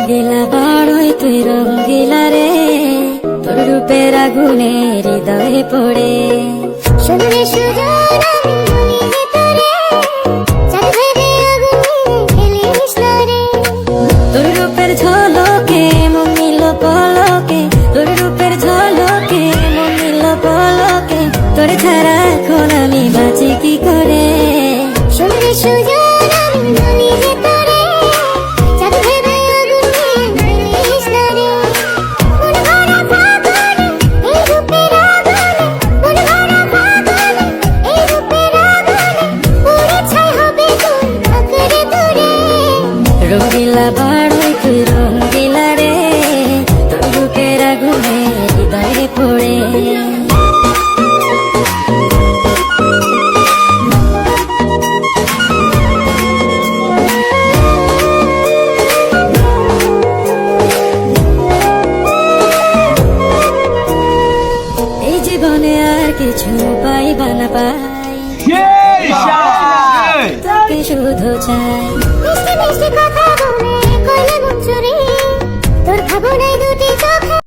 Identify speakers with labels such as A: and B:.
A: রঙ্গিলা বড়ই তুই রঙ্গিলা রে, তোর রূপের আগুনে হৃদয়ে পড়ে।
B: শুনলে সুজন আমি বলি যে তোরে, চাঁদ ভেবে আগুনে খেলিস না রে।
A: তোর রূপের ঝলকে মন নিল পলকে, তোর রূপের ঝলকে মন নিল পলকে, তোর ছাড়া এখন আমি বাঁচি কি করে।
B: শুনলে সুজন আমি বলি যে তোরে, চাঁদ ভেবে আগুনে খেলিস না রে। মন ভরা ফাগুনে এই রূপের আগুনে, মন ভরা ফাগুনে এই রূপের আগুনে, পুড়ে ছাই হবে তোর আঁকড়ে ধরে।
A: রঙ্গিলা বড়ই তুই রঙ্গিলা রে, তোর রূপের আগুনে হৃদয়ে পড়ে। এই জীবনে আর কিছু পাইবা না পাই, তোকে শুধু চাই।
B: মিষ্টি মিষ্টি কথা বলে কইলে মন চুরি, তোর ভাবনায় দুটি চোখ